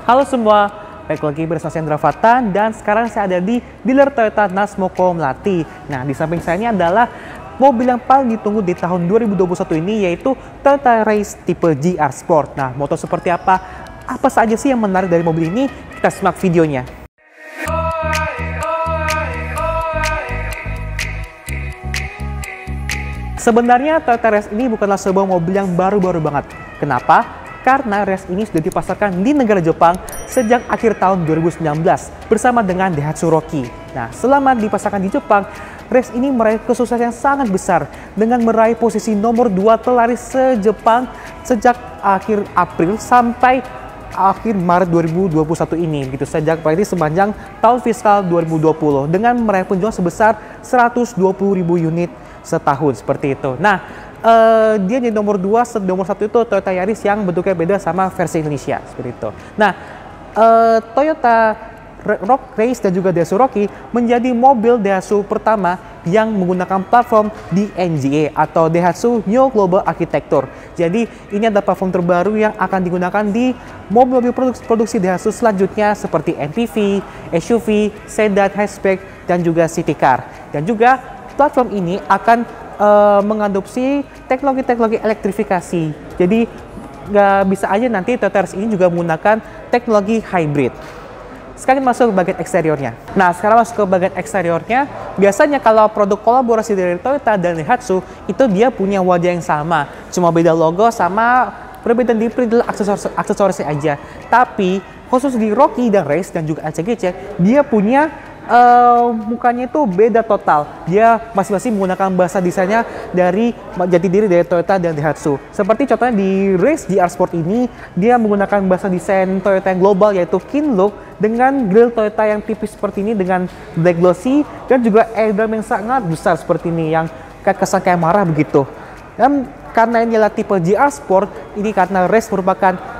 Halo semua, balik lagi bersama saya Indra Fatan dan sekarang saya ada di dealer Toyota Nasmoko Melati. Nah, di samping saya ini adalah mobil yang paling ditunggu di tahun 2021 ini, yaitu Toyota Race tipe GR Sport. Nah, motor seperti apa saja sih yang menarik dari mobil ini? Kita simak videonya. Sebenarnya Toyota Race ini bukanlah sebuah mobil yang baru-baru banget. Kenapa? Karena Race ini sudah dipasarkan di negara Jepang sejak akhir tahun 2019 bersama dengan Daihatsu Rocky. Nah, selama dipasarkan di Jepang, Race ini meraih kesuksesan yang sangat besar dengan meraih posisi nomor 2 pelaris se-Jepang sejak akhir April sampai akhir Maret 2021 ini, gitu, sejak berarti sepanjang tahun fiskal 2020 dengan meraih penjualan sebesar 120.000 unit setahun seperti itu. Nah, dia di nomor 2, nomor 1 itu Toyota Yaris yang bentuknya beda sama versi Indonesia seperti itu. Nah, Toyota Race dan juga Daihatsu Rocky menjadi mobil Daihatsu pertama yang menggunakan platform DNGA atau Daihatsu New Global Architecture. Jadi ini adalah platform terbaru yang akan digunakan di mobil-mobil produksi Daihatsu selanjutnya seperti MPV, SUV, sedan, hatchback, dan juga city car. Dan juga platform ini akan mengadopsi teknologi-teknologi elektrifikasi. Jadi nggak bisa aja nanti Toyota Race ini juga menggunakan teknologi hybrid. Sekarang masuk ke bagian eksteriornya. Nah, sekarang masuk ke bagian eksteriornya. Biasanya kalau produk kolaborasi dari Toyota dan Daihatsu itu dia punya wajah yang sama, cuma beda logo sama perbedaan di print aksesorisnya aja. Tapi khusus di Rocky dan Race dan juga LCGC, dia punya mukanya itu beda total. Dia masing-masing menggunakan bahasa desainnya dari jati diri dari Toyota dan Daihatsu. Seperti contohnya di Race GR Sport ini, dia menggunakan bahasa desain Toyota yang global yaitu King Look dengan grill Toyota yang tipis seperti ini dengan black glossy dan juga airdrum yang sangat besar seperti ini yang kesan kayak marah begitu. Dan karena ini adalah tipe GR Sport, ini karena Race merupakan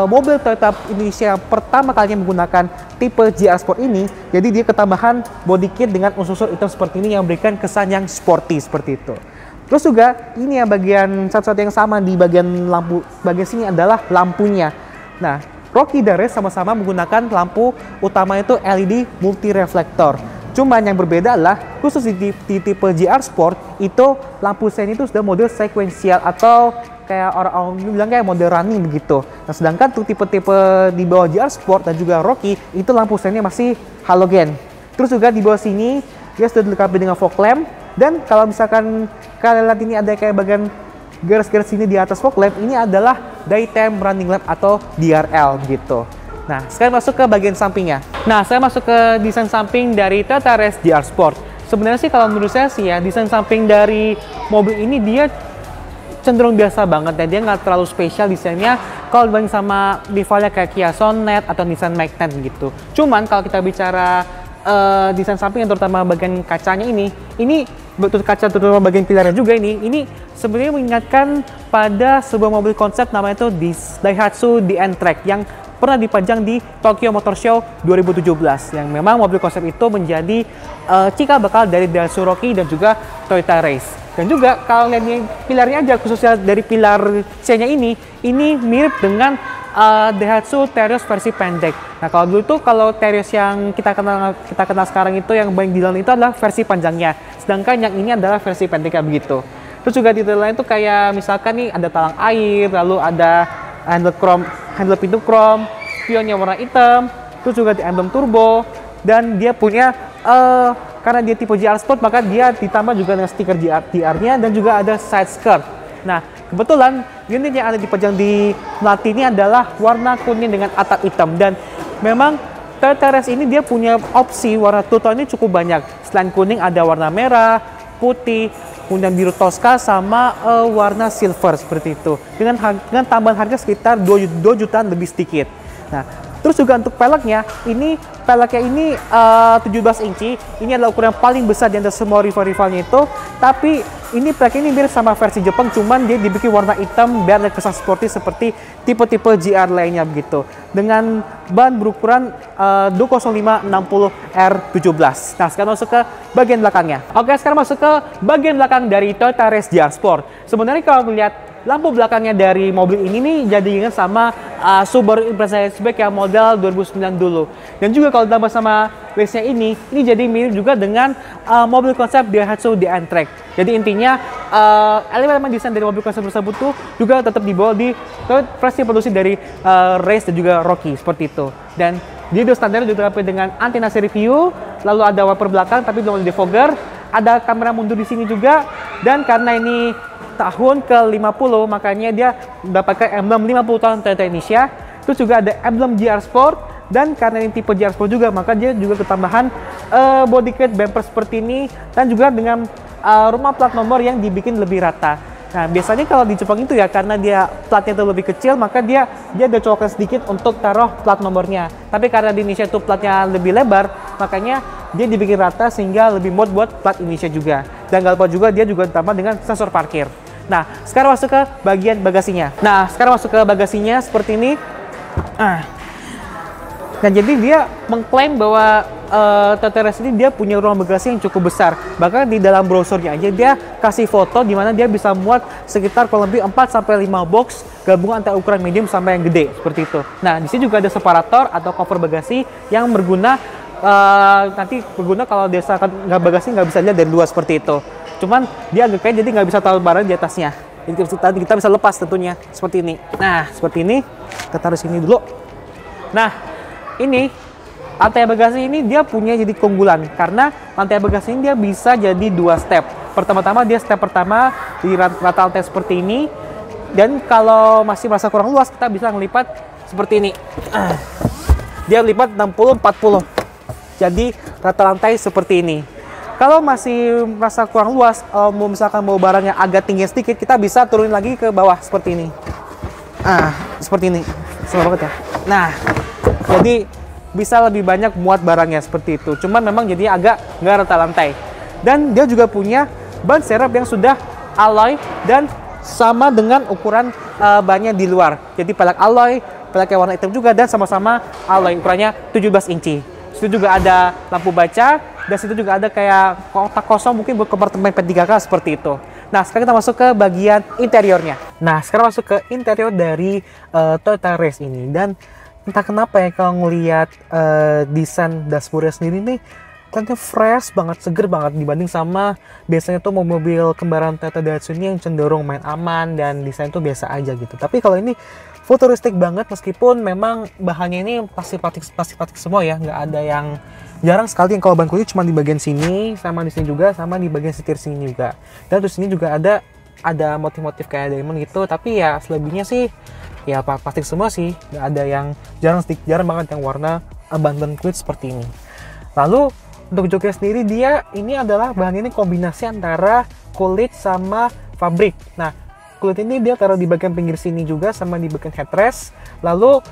mobil Toyota Indonesia yang pertama kalinya menggunakan tipe GR Sport ini, jadi dia ketambahan body kit dengan unsur-unsur hitam seperti ini yang memberikan kesan yang sporty seperti itu. Terus juga ini yang bagian satu-satu yang sama di bagian lampu, bagian sini adalah lampunya. Nah, Rocky dan Race sama-sama menggunakan lampu utama itu LED multi reflektor. Cuman yang berbeda adalah khusus di tipe GR Sport itu lampu sen itu sudah mode sekuensial atau kayak orang bilang kayak mode running begitu. Nah, sedangkan tuh tipe-tipe di bawah GR Sport dan juga Rocky itu lampu sennya masih halogen. Terus juga di bawah sini dia sudah dilengkapi dengan fog lamp, dan kalau misalkan kalian lihat ini ada kayak bagian garis-garis sini di atas fog lamp, ini adalah daytime running lamp atau DRL gitu. Nah, sekarang masuk ke bagian sampingnya. Nah, saya masuk ke desain samping dari Toyota Race GR Sport. Sebenarnya sih kalau menurut saya sih ya, desain samping dari mobil ini dia cenderung biasa banget ya. Dia nggak terlalu spesial desainnya kalau dibanding sama rivalnya kayak Kia Sonet atau Nissan Magnite gitu. Cuman kalau kita bicara desain samping yang terutama bagian kacanya ini betul kaca terutama bagian pilarnya juga ini sebenarnya mengingatkan pada sebuah mobil konsep namanya itu Daihatsu D-N-Track yang pernah dipajang di Tokyo Motor Show 2017, yang memang mobil konsep itu menjadi cikal bakal dari Daihatsu Rocky dan juga Toyota Race. Dan juga kalau lihat pilarnya aja, khususnya dari pilar C-nya ini mirip dengan Daihatsu Terios versi pendek. Nah, kalau dulu tuh kalau Terios yang kita kenal sekarang itu yang banyak di dalam itu adalah versi panjangnya, sedangkan yang ini adalah versi pendeknya begitu. Terus juga detail lain tuh kayak misalkan nih ada talang air, lalu ada handle pintu chrome, spionnya warna hitam, terus juga di emblem turbo, dan dia punya karena dia tipe GR Sport maka dia ditambah juga dengan stiker GR-nya dan juga ada side skirt. Nah, kebetulan unit yang ada dipajang di Melati ini adalah warna kuning dengan atap hitam, dan memang Toyota Race ini dia punya opsi warna two-tone ini cukup banyak. Selain kuning ada warna merah, putih, kemudian biru Tosca sama warna silver seperti itu dengan tambahan harga sekitar 2 jutaan lebih sedikit. Nah, terus juga untuk peleknya ini 17 inci. Ini adalah ukuran paling besar di antara semua rival-rivalnya itu. Tapi ini peleknya ini mirip sama versi Jepang, cuman dia dibikin warna hitam biar ada kesan sporty seperti tipe-tipe GR lainnya begitu. Dengan ban berukuran 205/60R17. Nah, sekarang masuk ke bagian belakangnya. Oke, sekarang masuk ke bagian belakang dari Toyota Race GR Sport. Sebenarnya kalau melihat lampu belakangnya dari mobil ini nih jadi ingat sama Subaru Impreza hatchback yang model 2009 dulu. Dan juga kalau ditambah sama race-nya ini jadi mirip juga dengan mobil konsep Daihatsu D-Track. Jadi intinya elemen desain dari mobil konsep tersebut tuh juga tetap dibawa di versi produksi dari race dan juga Rocky seperti itu. Dan dia standar juga dilengkapi dengan antena seri view, lalu ada wiper belakang tapi belum ada defogger, ada kamera mundur di sini juga. Dan karena ini tahun ke-50, makanya dia mendapatkan emblem 50 tahun Toyota Indonesia. Terus juga ada emblem GR Sport, dan karena ini tipe GR Sport juga, maka dia juga ketambahan body kit bumper seperti ini, dan juga dengan rumah plat nomor yang dibikin lebih rata. Nah, biasanya kalau di Jepang itu ya, karena dia platnya itu lebih kecil, maka dia ada colokan sedikit untuk taruh plat nomornya. Tapi karena di Indonesia itu platnya lebih lebar, makanya dia dibikin rata sehingga lebih muat buat plat Indonesia juga. Dan gak lupa juga dia juga ditambah dengan sensor parkir. Nah, sekarang masuk ke bagian bagasinya. Seperti ini. Nah, jadi dia mengklaim bahwa Toyota Race ini dia punya ruang bagasi yang cukup besar. Bahkan di dalam brosurnya aja dia kasih foto di mana dia bisa muat sekitar kurang lebih 4-5 box gabungan antara ukuran medium sampai yang gede seperti itu. Nah, di sini juga ada separator atau cover bagasi yang berguna kalau desa nggak bagasi nggak bisa lihat dari luar seperti itu. Cuman dia agak kayak jadi nggak bisa taruh barang di atasnya. Jadi kita bisa lepas tentunya seperti ini. Nah, seperti ini. Kita taruh sini dulu. Nah, ini lantai bagasi ini dia punya jadi keunggulan karena lantai bagasi ini dia bisa jadi 2 step. Pertama-tama dia step pertama di rata lantai seperti ini, dan kalau masih merasa kurang luas kita bisa ngelipat seperti ini. Dia lipat 60-40. Jadi rata lantai seperti ini. Kalau masih merasa kurang luas, misalkan mau barangnya agak tinggi sedikit, kita bisa turunin lagi ke bawah seperti ini. Seperti ini. Sama banget ya. Nah, jadi bisa lebih banyak muat barangnya seperti itu. Cuman memang jadi agak nggak rata lantai. Dan dia juga punya ban serep yang sudah alloy dan sama dengan ukuran bannya di luar. Jadi pelek alloy, peleknya warna hitam juga, dan sama-sama alloy ukurannya 17 inci. Situ juga ada lampu baca, dan situ juga ada kayak kotak kosong mungkin buat kompartemen P3K seperti itu. Nah, sekarang kita masuk ke bagian interiornya. Nah, sekarang masuk ke interior dari Toyota Race ini. Dan entah kenapa ya kalau ngelihat desain dashboardnya sendiri nih, ternyata fresh banget, seger banget dibanding sama biasanya tuh mobil kembaran Toyota Daihatsu ini yang cenderung main aman dan desain tuh biasa aja gitu. Tapi kalau ini futuristik banget, meskipun memang bahannya ini plastik semua ya, nggak ada yang, jarang sekali yang kalau ban kunci cuma di bagian sini, sama di sini juga, sama di bagian setir sini juga. Dan terus sini juga ada motif-motif kayak diamond gitu, tapi ya selebihnya sih ya plastik semua sih, nggak ada yang, jarang banget yang warna ban kulit seperti ini. Lalu untuk joknya sendiri dia ini adalah bahan ini kombinasi antara kulit sama fabrik. Nah, kulit ini dia taruh di bagian pinggir sini juga sama di bagian headrest. Lalu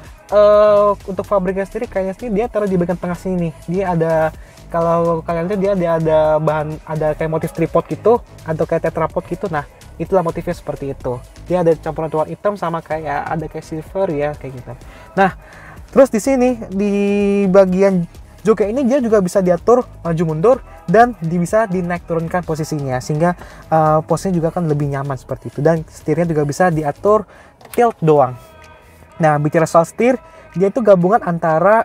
untuk fabriknya sendiri kayaknya sih dia taruh di bagian tengah sini. Dia ada, kalau kalian lihat dia ada bahan, ada kayak motif tripod gitu atau kayak tetrapod gitu. Nah, itulah motifnya seperti itu. Dia ada campuran warna hitam sama kayak ada kayak silver ya kayak gitu. Nah, terus di sini di bagian joknya ini dia juga bisa diatur maju mundur dan bisa dinaik turunkan posisinya sehingga posisinya juga kan lebih nyaman seperti itu. Dan setirnya juga bisa diatur tilt doang. Nah, bicara soal setir, dia itu gabungan antara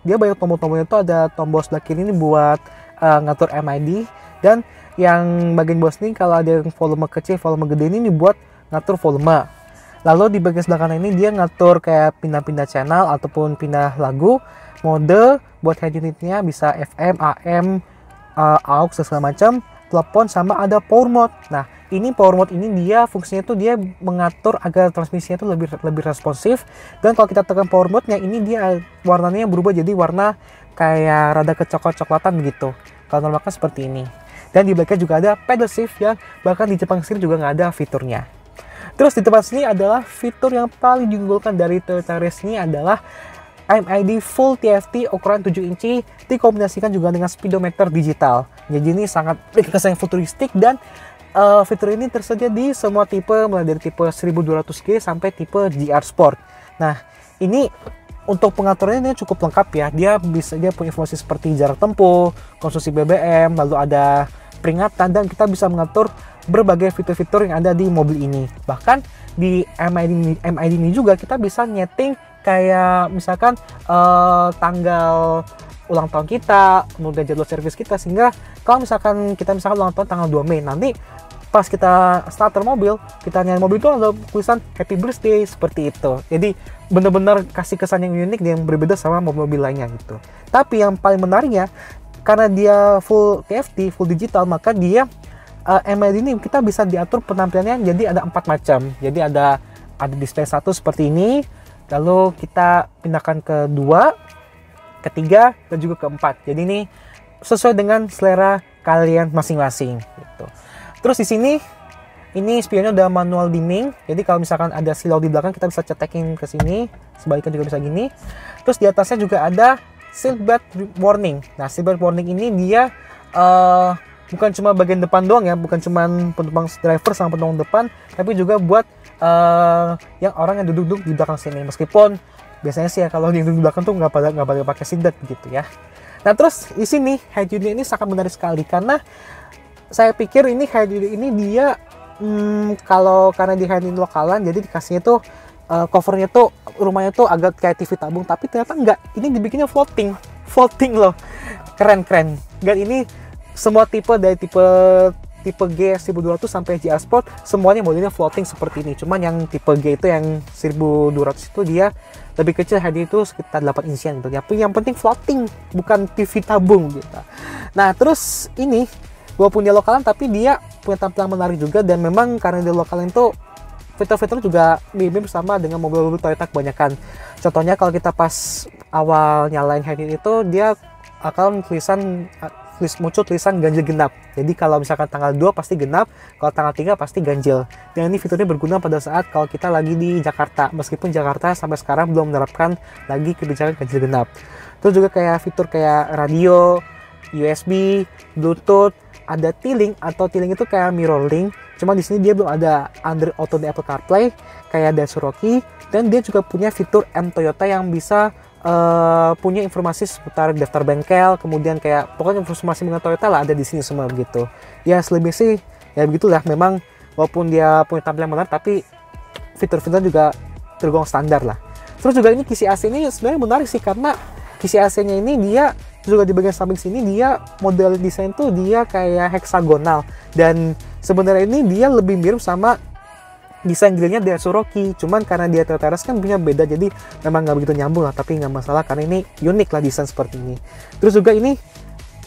dia banyak tombol-tombolnya itu ada tombol sebelah kiri ini buat ngatur MID, dan yang bagian bawah ini kalau ada yang volume kecil, volume gede ini buat ngatur volume. Lalu di bagian sebelah kanan ini dia ngatur kayak pindah-pindah channel ataupun pindah lagu, mode buat head unitnya bisa FM, AM, aux dan segala macam, telepon, sama ada power mode. Nah, ini power mode ini dia fungsinya tuh dia mengatur agar transmisinya tuh lebih responsif. Dan kalau kita tekan power mode-nya ini dia warnanya berubah jadi warna kayak rada kecoklat-coklatan gitu. Kalau normal kan seperti ini. Dan di belakang juga ada pedal shift yang bahkan di Jepang sendiri juga nggak ada fiturnya. Terus di tempat sini adalah fitur yang paling diunggulkan dari Toyota Race ini adalah MID Full TFT ukuran 7 inci dikombinasikan juga dengan speedometer digital. Jadi ini sangat kesan futuristik, dan fitur ini tersedia di semua tipe mulai dari tipe 1200G sampai tipe GR Sport. Nah, ini untuk pengaturannya cukup lengkap ya. Dia punya informasi seperti jarak tempuh, konsumsi BBM, lalu ada peringatan, dan kita bisa mengatur berbagai fitur-fitur yang ada di mobil ini. Bahkan di MID ini juga kita bisa nyeting kayak misalkan tanggal ulang tahun kita, kemudian jadwal servis kita, sehingga kalau misalkan kita ulang tahun tanggal 2 Mei, nanti pas kita starter mobil, kita nyalain mobil itu ada tulisan happy birthday seperti itu. Jadi benar-benar kasih kesan yang unik dan yang berbeda sama mobil-mobil lainnya gitu. Tapi yang paling menariknya, karena dia full TFT, full digital, maka dia MID ini kita bisa diatur penampilannya jadi ada 4 macam. Jadi ada display 1 seperti ini, lalu kita pindahkan ke 2, ke 3, dan juga ke 4. Jadi ini sesuai dengan selera kalian masing-masing gitu. Terus di sini ini spionnya udah manual dimming. Jadi kalau misalkan ada silau di belakang kita bisa cetekin ke sini, sebaliknya juga bisa gini. Terus di atasnya juga ada seatbelt warning. Nah, seatbelt warning ini dia bukan cuma bagian depan doang ya, bukan cuma penumpang driver sama penumpang depan, tapi juga buat yang orang yang duduk di belakang sini. Meskipun biasanya sih ya kalau yang duduk di belakang tuh nggak pada pakai seatbelt begitu ya. Nah, terus di sini head unit ini sangat menarik sekali karena saya pikir ini head unit ini dia karena di head unit lokalan, jadi dikasihnya tuh covernya tuh rumahnya tuh agak kayak TV tabung, tapi ternyata enggak, ini dibikinnya floating loh, keren. Dan ini semua tipe dari tipe GS 1200 sampai GR Sport semuanya modelnya floating seperti ini. Cuman yang tipe G itu yang 1200 itu dia lebih kecil, head itu sekitar 8 insian gitu. Yang penting floating, bukan TV tabung gitu. Nah, terus ini walaupun dia lokalan tapi dia punya tampilan menarik juga, dan memang karena dia lokalan itu fitur-fitur juga mirip sama dengan mobil-mobil Toyota kebanyakan. Contohnya kalau kita pas awal nyalain head unit itu dia akan muncul tulisan ganjil genap. Jadi kalau misalkan tanggal 2 pasti genap, kalau tanggal 3 pasti ganjil. Dan ini fiturnya berguna pada saat kalau kita lagi di Jakarta, meskipun Jakarta sampai sekarang belum menerapkan lagi kebijakan ganjil genap. Terus juga kayak fitur kayak radio, USB, Bluetooth, ada T-Link, atau T-Link itu kayak mirror link. Cuma di sini dia belum ada Android Auto di Apple CarPlay kayak ada Cherokee, dan dia juga punya fitur M Toyota yang bisa punya informasi seputar daftar bengkel, kemudian kayak pokoknya informasi mengenai Toyota lah ada di sini semua begitu. Ya selebihnya sih ya begitulah, memang walaupun dia punya tampilan menarik tapi fitur-fitur juga tergolong standar lah. Terus juga ini kisi AC ini sebenarnya menarik sih, karena kisi AC-nya ini dia juga di bagian samping sini dia model desain tuh dia kayak heksagonal, dan sebenarnya ini dia lebih mirip sama desain grillnya dari Cherokee, cuman karena dia Toyota Yaris kan punya beda, jadi memang nggak begitu nyambung lah, tapi nggak masalah karena ini unik lah desain seperti ini. Terus juga ini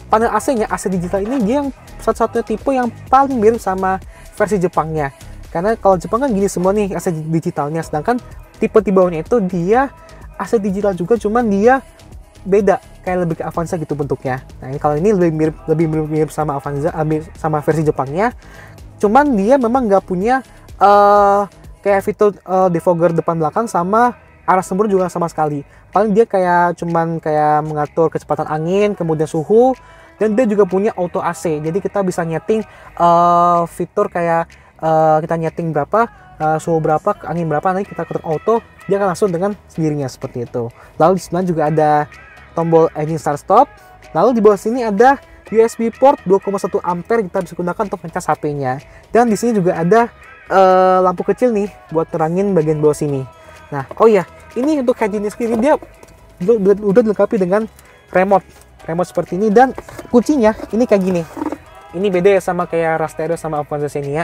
panel AC-nya, AC digital ini dia yang satu-satunya tipe yang paling mirip sama versi Jepangnya, karena kalau Jepang kan gini semua nih AC digitalnya, sedangkan tipe di bawahnya itu dia AC digital juga, cuman dia beda, kayak lebih ke Avanza gitu bentuknya. Nah, ini kalau ini lebih mirip sama Avanza, sama versi Jepangnya, cuman dia memang nggak punya kayak fitur defogger depan belakang, sama arah sembur juga sama sekali. Paling dia cuman kayak mengatur kecepatan angin, kemudian suhu, dan dia juga punya auto AC. Jadi kita bisa nyeting fitur kayak kita nyeting berapa, suhu berapa, angin berapa, nanti kita ketuk auto, dia akan langsung dengan sendirinya seperti itu. Lalu di sebelah juga ada tombol engine start stop. Lalu di bawah sini ada USB port 2,1 ampere, kita bisa gunakan untuk ngecas HP-nya. Dan di sini juga ada lampu kecil nih buat terangin bagian bawah sini. Nah, oh ya, ini untuk head unit sendiri dia udah dilengkapi dengan remote seperti ini, dan kuncinya ini kayak gini. Ini beda ya sama kayak Rasterio sama Avanza Xenia.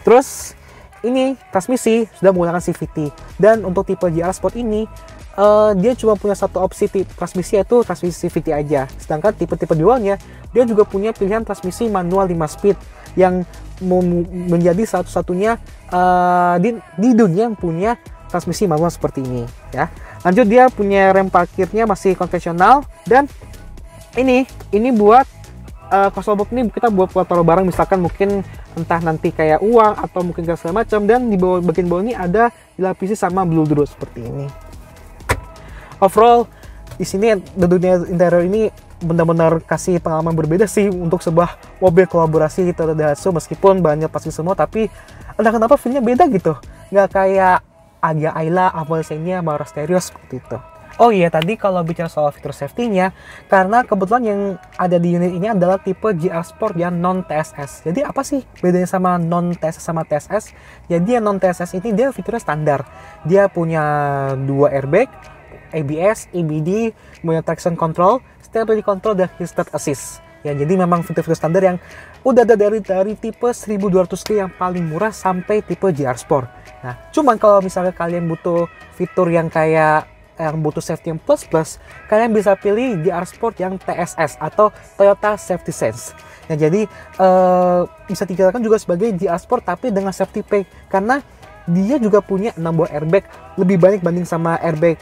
Terus ini transmisi sudah menggunakan CVT, dan untuk tipe GR Sport ini dia cuma punya satu opsi transmisi, yaitu transmisi CVT aja. Sedangkan tipe-tipe di bawahnya dia juga punya pilihan transmisi manual 5 speed yang menjadi satu-satunya di dunia yang punya transmisi manual seperti ini ya. Lanjut, dia punya rem parkirnya masih konvensional, dan ini buat konsol box ini kita buat taruh barang, misalkan mungkin entah nanti kayak uang atau mungkin segala macam. Dan di bagian bawah ini ada dilapisi sama bludru seperti ini. Overall di sini dunia interior ini benar-benar kasih pengalaman berbeda sih untuk sebuah mobil kolaborasi Toyota Daihatsu. Meskipun banyak pasti semua, tapi entah kenapa feelnya beda gitu, nggak kayak Agya Ayla, Avanza Xenia, sama Rasterio seperti itu. Oh iya, tadi kalau bicara soal fitur safety-nya, karena kebetulan yang ada di unit ini adalah tipe GR Sport yang non-TSS. Jadi apa sih bedanya sama non-TSS sama TSS? Jadi yang non-TSS ini dia fiturnya standar. Dia punya 2 airbag, ABS, EBD, punya traction control, stability control, dan hill start assist. Ya, jadi memang fitur-fitur standar yang udah ada dari tipe 1200K yang paling murah sampai tipe GR Sport. Nah, cuman kalau misalnya kalian butuh fitur yang butuh safety yang plus, kalian bisa pilih GR Sport yang TSS atau Toyota Safety Sense. Nah, jadi bisa dikatakan juga sebagai GR Sport tapi dengan safety pack, karena dia juga punya 6 buah airbag, lebih banyak banding sama airbag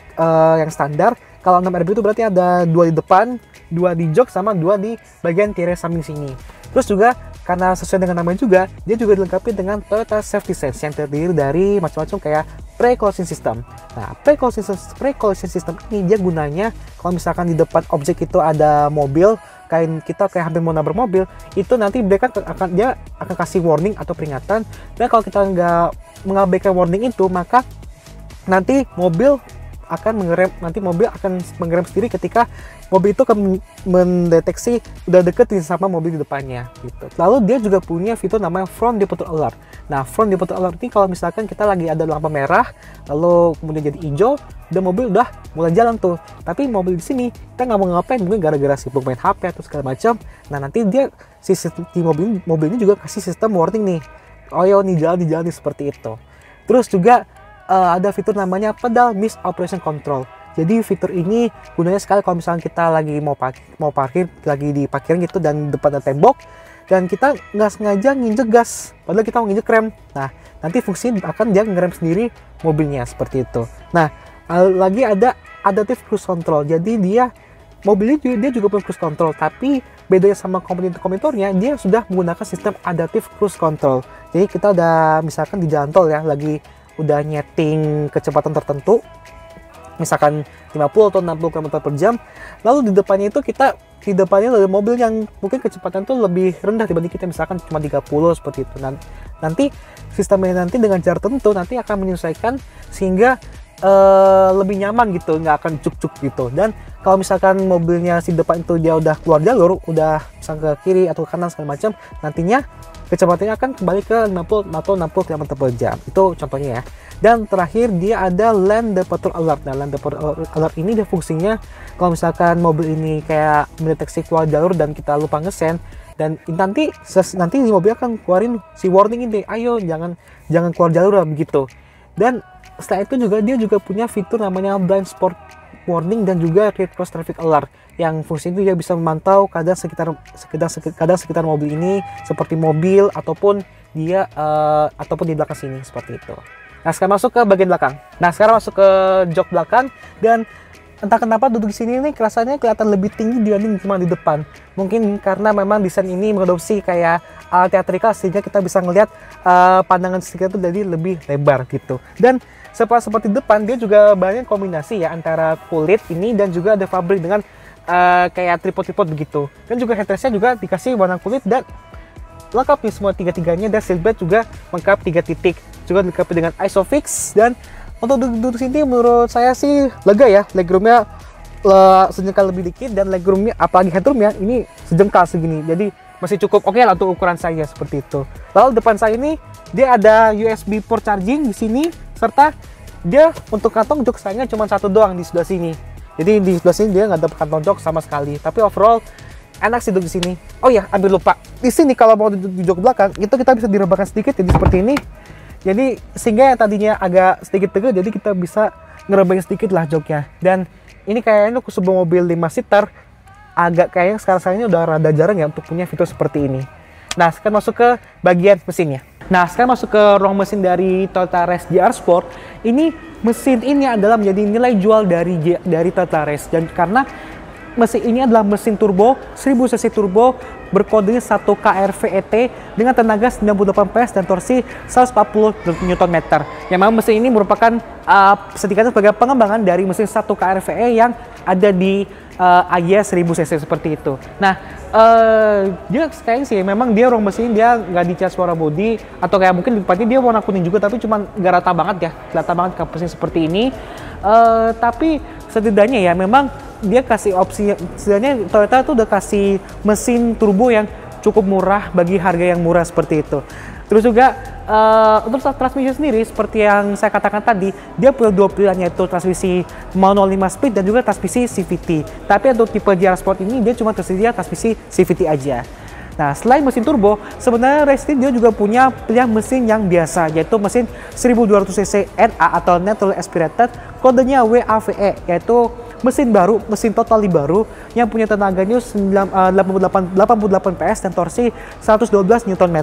yang standar. Kalau 6 airbag itu berarti ada 2 di depan, 2 di jok, sama 2 di bagian tirai samping sini. Terus juga karena sesuai dengan namanya juga, dia juga dilengkapi dengan Toyota Safety Sense yang terdiri dari macam-macam kayak pre-collision system. Nah, pre-collision system ini dia gunanya kalau misalkan di depan objek itu ada mobil, kita kayak hampir mau nabrak mobil, itu nanti dia akan kasih warning atau peringatan. Dan kalau kita nggak mengabaikan warning itu, maka nanti mobil akan mengerem sendiri ketika mobil itu akan mendeteksi udah deket sama mobil di depannya gitu. Lalu dia juga punya fitur namanya front departure alert. Nah, front departure alert ini kalau misalkan kita lagi ada lampu merah lalu kemudian jadi hijau dan mobil udah mulai jalan tuh, tapi mobil di sini kita nggak mau ngapain, mungkin gara-gara sibuk main HP atau segala macam. Nah, nanti dia mobil ini juga kasih sistem warning nih, oh yo nih jalan nih seperti itu. Terus juga ada fitur namanya pedal miss operation control. Jadi fitur ini gunanya sekali kalau misalnya kita lagi mau parkir lagi di parkiran gitu dan depan ada tembok dan kita nggak sengaja nginjek gas padahal kita mau nginjek rem. Nah, nanti fungsi akan dia ngerem sendiri mobilnya seperti itu. Nah, lagi ada adaptive cruise control. Jadi mobil ini dia juga punya cruise control, tapi bedanya sama kompetitornya, dia sudah menggunakan sistem adaptive cruise control. Jadi kita udah misalkan di jalan tol ya, lagi udah nyeting kecepatan tertentu, misalkan 50 atau 60 km per jam, lalu di depannya ada mobil yang mungkin kecepatan itu lebih rendah dibanding kita, misalkan cuma 30 seperti itu. Nanti sistemnya nanti dengan jarak tertentu nanti akan menyesuaikan sehingga lebih nyaman gitu, nggak akan cuk-cuk gitu. Dan kalau misalkan mobilnya si depan itu dia udah keluar jalur, udah misalkan ke kiri atau ke kanan segala macam, nantinya kecepatannya akan kembali ke 50 atau 60 km per jam. Itu contohnya ya. Dan terakhir dia ada lane departure alert. Nah, lane departure alert ini dia fungsinya kalau misalkan mobil ini kayak mendeteksi keluar jalur dan kita lupa ngesen, dan nanti di mobil akan keluarin si warning ini, ayo jangan keluar jalur begitu. Dan setelah itu juga dia juga punya fitur namanya blind spot warning dan juga rear cross traffic alert, yang fungsi itu dia bisa memantau keadaan sekitar mobil ini, seperti mobil ataupun di belakang sini seperti itu. Nah, sekarang masuk ke bagian belakang. Nah, sekarang masuk ke jok belakang, dan entah kenapa duduk di sini nih rasanya kelihatan lebih tinggi dibanding cuma di depan. Mungkin karena memang desain ini mengadopsi kayak teatrikal sehingga kita bisa ngelihat pandangan sekitar itu jadi lebih lebar gitu. Dan seperti depan dia juga banyak kombinasi ya antara kulit ini dan juga ada fabrik dengan kayak tripod begitu. Dan juga headrestnya juga dikasih warna kulit dan lengkap nih semua tiga-tiganya, dan seatbelt juga lengkap 3 titik, juga dilengkapi dengan ISOFIX. Dan untuk duduk sini menurut saya sih lega ya, legroomnya sejengkal lebih dikit, dan legroomnya apalagi headroomnya ini sejengkal segini, jadi masih cukup oke lah untuk ukuran saya seperti itu. Lalu depan saya ini dia ada USB port charging di sini, serta dia untuk kantong jok sayangnya cuma satu doang di sebelah sini. Jadi di sebelah sini dia nggak ada kantong jok sama sekali, tapi overall enak sih duduk di sini. Oh ya, ambil lupa. Di sini kalau mau duduk di jok belakang, itu kita bisa direbahkan sedikit jadi seperti ini. Jadi sehingga yang tadinya agak sedikit tegak, jadi kita bisa ngerebahin sedikit lah joknya. Dan ini kayaknya untuk sebuah mobil 5 seater kayaknya sekarang ini udah rada jarang ya untuk punya fitur seperti ini. Nah, sekarang masuk ke bagian mesinnya. Nah, sekarang masuk ke ruang mesin dari Toyota Race GR Sport. Mesin ini adalah menjadi nilai jual dari Toyota Race, dan karena mesin ini adalah mesin turbo 1000 cc turbo berkode 1 KRVET dengan tenaga 98 PS dan torsi 140 Nm. Yang memang mesin ini merupakan sedikitnya sebagai pengembangan dari mesin 1 KRVE yang ada di Agya 1000 cc seperti itu. Nah, dia kayaknya sih memang dia ruang mesin dia nggak dicat suara body, atau kayak mungkin di depannya dia warna kuning juga, tapi cuma nggak rata banget ya, kelihatan banget kapasnya seperti ini. Tapi setidaknya ya memang dia kasih opsi, setidaknya Toyota tuh udah kasih mesin turbo yang cukup murah bagi harga yang murah seperti itu. Terus juga untuk transmisi sendiri seperti yang saya katakan tadi, dia punya dua pilihan, yaitu transmisi manual 5 speed dan juga transmisi CVT. Tapi untuk tipe GR Sport ini dia cuma tersedia transmisi CVT aja. Nah, selain mesin turbo, sebenarnya race ini dia juga punya pilihan mesin yang biasa, yaitu mesin 1200cc NA atau Natural Aspirated, kodenya WAVE, yaitu mesin baru, mesin totally baru yang punya tenaganya 88 PS dan torsi 112 Nm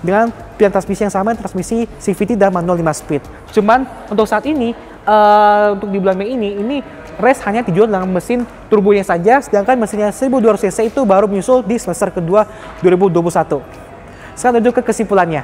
dengan pilihan transmisi yang sama, transmisi CVT dan manual 5 speed. Cuman untuk saat ini, untuk di bulan Mei ini race hanya dijual dengan mesin turbonya saja, sedangkan mesinnya 1200cc itu baru menyusul di semester kedua 2021. Sekarang lanjut ke kesimpulannya.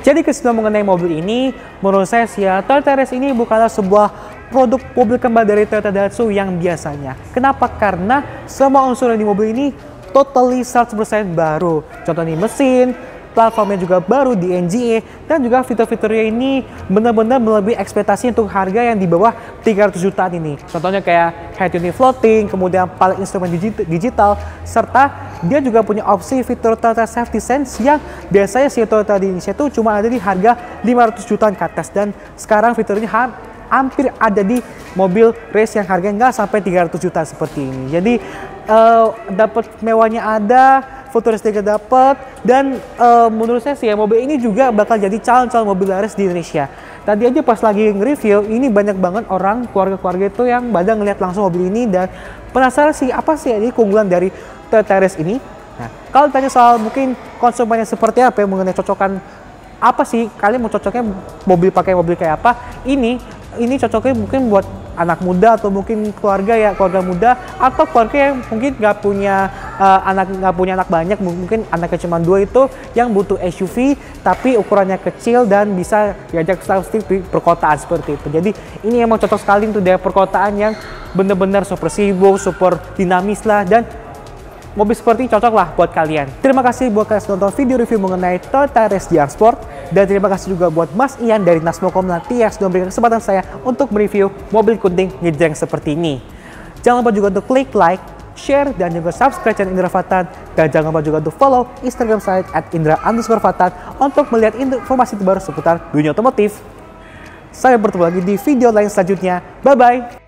Jadi kesimpulan mengenai mobil ini, menurut saya sih ya, Toyota Race ini bukanlah sebuah produk mobil kembali dari Toyota Daihatsu yang biasanya. Kenapa? Karena semua unsur di mobil ini totally 100% baru. Contohnya mesin, platformnya juga baru di NGA, dan juga fitur-fiturnya ini benar-benar melebihi ekspektasi untuk harga yang di bawah 300 jutaan ini. Contohnya kayak head unit floating, kemudian paling instrumen digital, serta dia juga punya opsi fitur Toyota Safety Sense yang biasanya si Toyota di Indonesia itu cuma ada di harga 500 jutaan ke atas, dan sekarang fiturnya hampir ada di mobil race yang harganya nggak sampai 300 juta seperti ini. Jadi dapat mewahnya ada, futuristiknya dapat, dan menurut saya sih ya mobil ini juga bakal jadi calon-calon mobil race di Indonesia. Tadi aja pas lagi nge-review, ini banyak banget orang, keluarga-keluarga itu yang pada ngeliat langsung mobil ini dan penasaran sih apa sih ini keunggulan dari Toyota Race ini. Nah, kalau ditanya soal mungkin konsumennya seperti apa ya, mengenai cocokan apa sih, kalian mau cocoknya pakai mobil kayak apa, ini cocoknya mungkin buat anak muda atau mungkin keluarga muda atau keluarga yang mungkin nggak punya anak banyak, mungkin anaknya cuma 2 itu yang butuh SUV tapi ukurannya kecil dan bisa diajak style-style di perkotaan seperti itu. Jadi ini emang cocok sekali untuk daerah perkotaan yang benar-benar super sibuk, super dinamis lah, dan mobil seperti ini cocok lah buat kalian. Terima kasih buat kalian yang nonton video review mengenai Toyota Race GR Sport. Dan terima kasih juga buat Mas Ian dari Nasmocom nanti yang sudah memberikan kesempatan saya untuk mereview mobil kuning ngejreng seperti ini. Jangan lupa juga untuk klik like, share, dan juga subscribe channel Indra Fatan. Dan jangan lupa juga untuk follow Instagram saya @indra_fatan untuk melihat informasi terbaru seputar dunia otomotif. Saya bertemu lagi di video lain selanjutnya. Bye-bye!